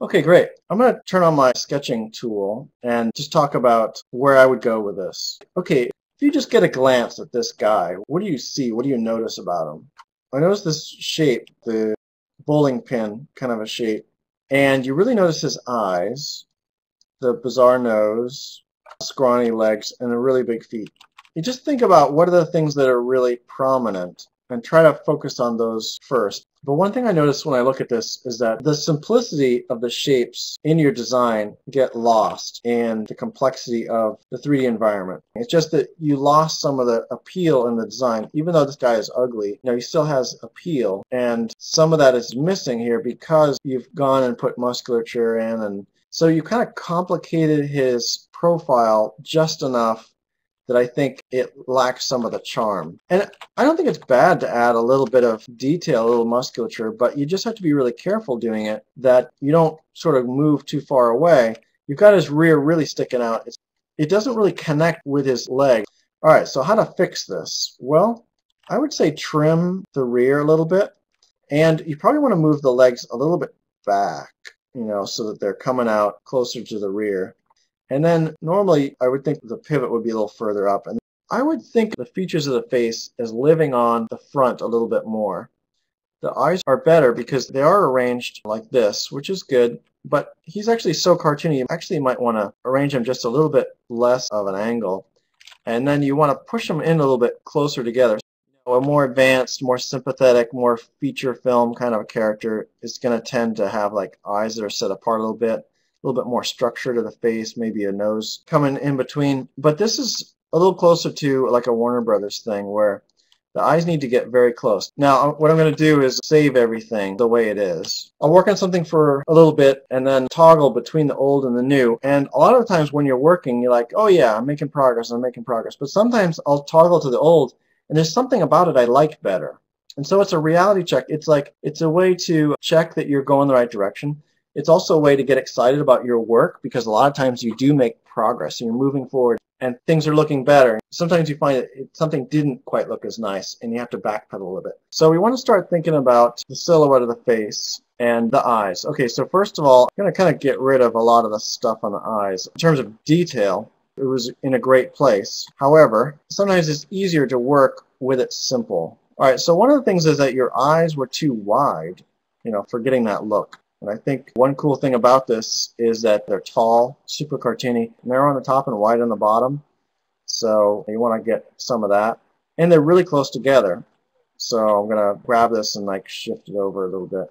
Okay, great. I'm going to turn on my sketching tool and just talk about where I would go with this. Okay, if you just get a glance at this guy, what do you see? What do you notice about him? I notice this shape, the bowling pin kind of a shape, and you really notice his eyes, the bizarre nose, scrawny legs, and the really big feet. You just think about what are the things that are really prominent and try to focus on those first. But one thing I notice when I look at this is that the simplicity of the shapes in your design get lost in the complexity of the 3D environment. It's just that you lost some of the appeal in the design. Even though this guy is ugly, he still has appeal, and some of that is missing here because you've gone and put musculature in, and so you kind of complicated his profile just enough that I think it lacks some of the charm. And I don't think it's bad to add a little bit of detail, a little musculature, but you just have to be really careful doing it, that you don't sort of move too far away. You've got his rear really sticking out. It doesn't really connect with his leg. All right, so how to fix this? Well, I would say trim the rear a little bit, and you probably want to move the legs a little bit back, so that they're coming out closer to the rear. And then normally I would think the pivot would be a little further up. And I would think the features of the face is living on the front a little bit more. The eyes are better because they are arranged like this, which is good. But he's actually so cartoony, you actually might want to arrange him just a little bit less of an angle. And then you want to push them in a little bit closer together. A more advanced, more sympathetic, more feature film kind of a character is going to tend to have like eyes that are set apart a little bit more structure to the face, maybe a nose coming in between. But this is a little closer to like a Warner Brothers thing where the eyes need to get very close. Now, what I'm going to do is save everything the way it is. I'll work on something for a little bit and then toggle between the old and the new. And a lot of the times when you're working, you're like, oh yeah, I'm making progress. But sometimes I'll toggle to the old and there's something about it I like better. And so it's a reality check. It's a way to check that you're going the right direction. It's also a way to get excited about your work because a lot of times you do make progress and you're moving forward and things are looking better. Sometimes you find that something didn't quite look as nice and you have to backpedal a little bit. So we want to start thinking about the silhouette of the face and the eyes. Okay, so first of all, I'm going to kind of get rid of a lot of the stuff on the eyes. In terms of detail, it was in a great place. However, sometimes it's easier to work with it simple. All right, so one of the things is that your eyes were too wide, for getting that look. And I think one cool thing about this is that they're tall, super cartoony, narrow on the top and wide on the bottom. So you want to get some of that. And they're really close together. So I'm going to grab this and shift it over a little bit.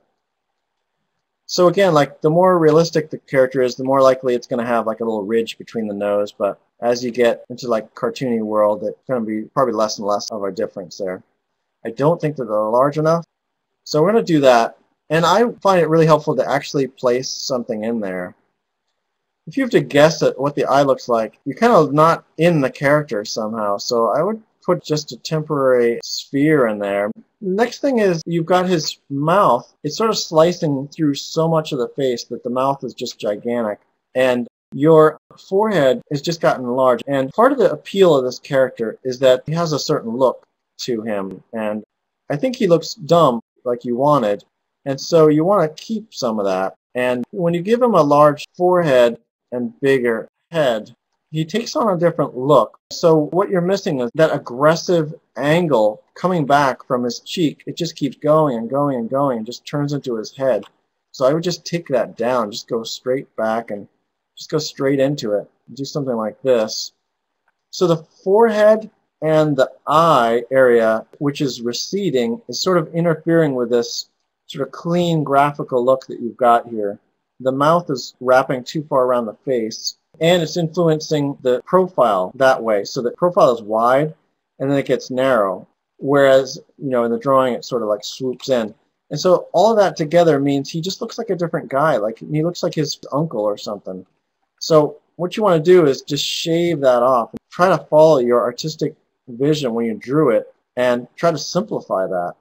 So again, the more realistic the character is, the more likely it's going to have a little ridge between the nose. But as you get into cartoony world, it's going to be probably less and less of a difference there. I don't think that they're large enough. So we're going to do that. And I find it really helpful to actually place something in there. If you have to guess at what the eye looks like, you're kind of not in the character somehow. So I would put just a temporary sphere in there. Next thing is you've got his mouth. It's sort of slicing through so much of the face that the mouth is just gigantic. And your forehead has just gotten large. And part of the appeal of this character is that he has a certain look to him. And I think he looks dumb like you wanted. And so you want to keep some of that. And when you give him a large forehead and bigger head, he takes on a different look. So what you're missing is that aggressive angle coming back from his cheek. It just keeps going and going and going and just turns into his head. So I would just take that down, just go straight back and just go straight into it. Do something like this. So the forehead and the eye area, which is receding, is sort of interfering with this sort of clean graphical look that you've got here. The mouth is wrapping too far around the face, and it's influencing the profile that way. So the profile is wide, and then it gets narrow. Whereas, in the drawing, it sort of swoops in. And so all of that together means he just looks like a different guy. He looks like his uncle or something. So what you want to do is just shave that off. Try to follow your artistic vision when you drew it, and try to simplify that.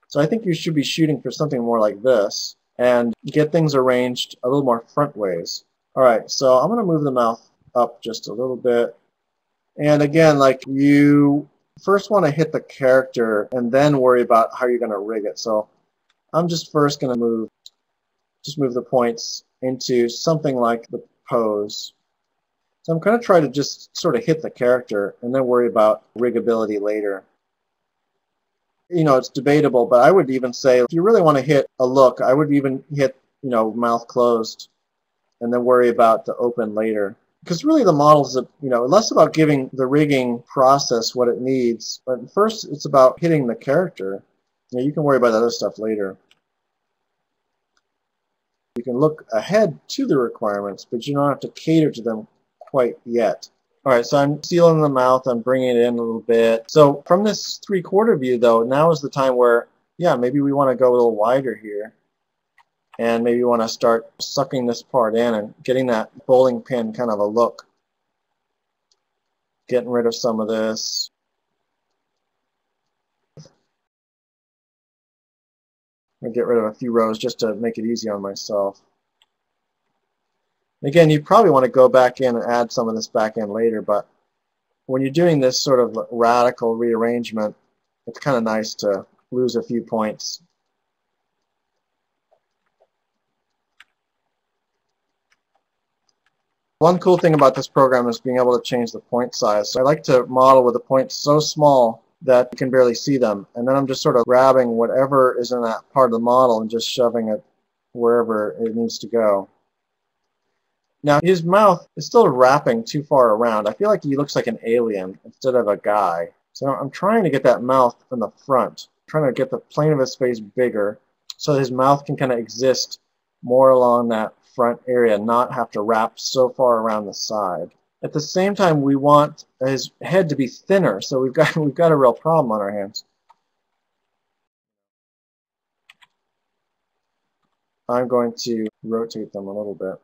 So I think you should be shooting for something more like this and get things arranged a little more front ways. All right, so I'm going to move the mouth up just a little bit. And again, you first want to hit the character and then worry about how you're going to rig it. So I'm just first going to move the points into something like the pose. So I'm going to try to just sort of hit the character and then worry about riggability later. You know, it's debatable, but I would even say if you really want to hit a look, I would even hit, you know, mouth closed and then worry about the open later. Because really the model's, you know, less about giving the rigging process what it needs, but first it's about hitting the character. You know, you can worry about other stuff later. You can look ahead to the requirements, but you don't have to cater to them quite yet. All right, so I'm sealing the mouth. I'm bringing it in a little bit. So from this 3/4 view, though, now is the time where, yeah, maybe we want to go a little wider here. And maybe you want to start sucking this part in and getting that bowling pin kind of a look. Getting rid of some of this. I'm going to get rid of a few rows just to make it easy on myself. Again, you probably want to go back in and add some of this back in later, but when you're doing this sort of radical rearrangement, it's kind of nice to lose a few points. One cool thing about this program is being able to change the point size. So I like to model with the points so small that you can barely see them. And then I'm just sort of grabbing whatever is in that part of the model and just shoving it wherever it needs to go. Now his mouth is still wrapping too far around. I feel like he looks like an alien instead of a guy. So I'm trying to get that mouth in the front. I'm trying to get the plane of his face bigger so his mouth can kind of exist more along that front area, not have to wrap so far around the side. At the same time, we want his head to be thinner, so we've got a real problem on our hands. I'm going to rotate them a little bit.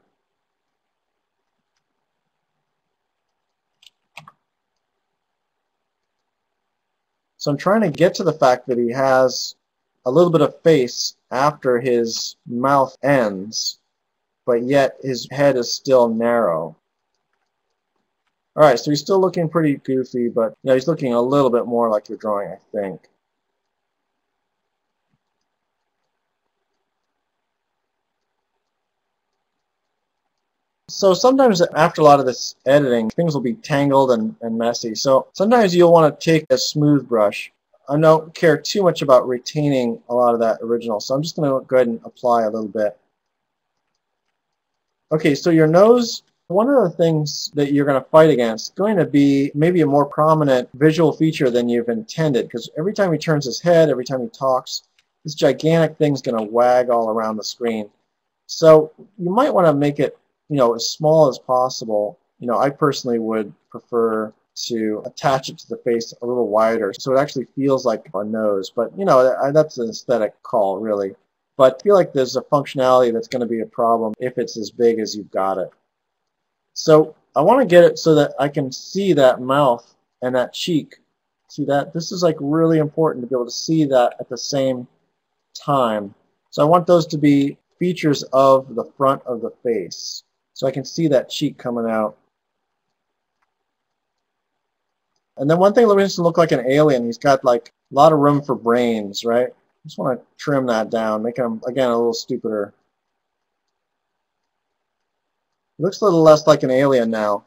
So I'm trying to get to the fact that he has a little bit of face after his mouth ends, but yet his head is still narrow. All right, so he's still looking pretty goofy, but you know, he's looking a little bit more like you're drawing, I think. So sometimes after a lot of this editing, things will be tangled and messy. So sometimes you'll want to take a smooth brush. I don't care too much about retaining a lot of that original, so I'm just going to go ahead and apply a little bit. Okay, so your nose, one of the things that you're going to fight against is going to be maybe a more prominent visual feature than you've intended, because every time he turns his head, every time he talks, this gigantic thing's going to wag all around the screen. So you might want to make it, you know, as small as possible. You know, I personally would prefer to attach it to the face a little wider so it actually feels like a nose. But, you know, that's an aesthetic call, really. But I feel like there's a functionality that's going to be a problem if it's as big as you've got it. So I want to get it so that I can see that mouth and that cheek. See that? This is like really important to be able to see that at the same time. So I want those to be features of the front of the face. So I can see that cheek coming out. And then one thing that makes him look like an alien, he's got like a lot of room for brains, right? Just want to trim that down, make him, again, a little stupider. He looks a little less like an alien now.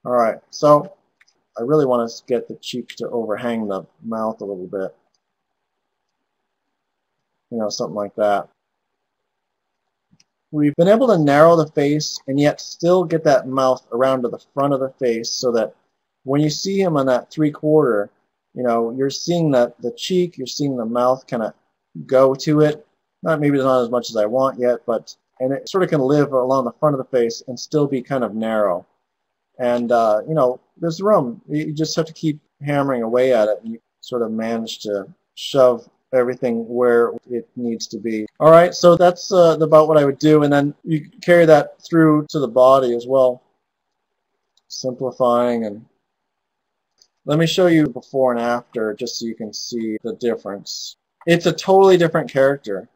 All right, so I really want to get the cheeks to overhang the mouth a little bit. You know, something like that. We've been able to narrow the face and yet still get that mouth around to the front of the face so that when you see him on that 3/4, you know, you're seeing that the cheek, you're seeing the mouth kind of go to it. Maybe not as much as I want yet, but and it sort of can live along the front of the face and still be kind of narrow. And you know, there's room. You just have to keep hammering away at it, and you sort of manage to shove everything where it needs to be. All right, so that's about what I would do, and then you carry that through to the body as well, simplifying. And let me show you before and after just so you can see the difference. It's a totally different character.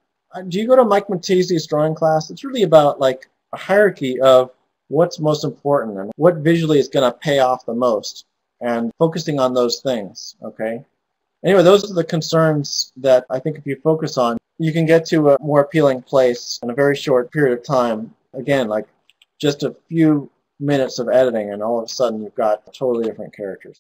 Do you go to Mike Matese's drawing class? It's really about like a hierarchy of what's most important and what visually is going to pay off the most, and focusing on those things, okay? Anyway, those are the concerns that I think if you focus on, you can get to a more appealing place in a very short period of time. Again, like just a few minutes of editing, and all of a sudden you've got totally different characters.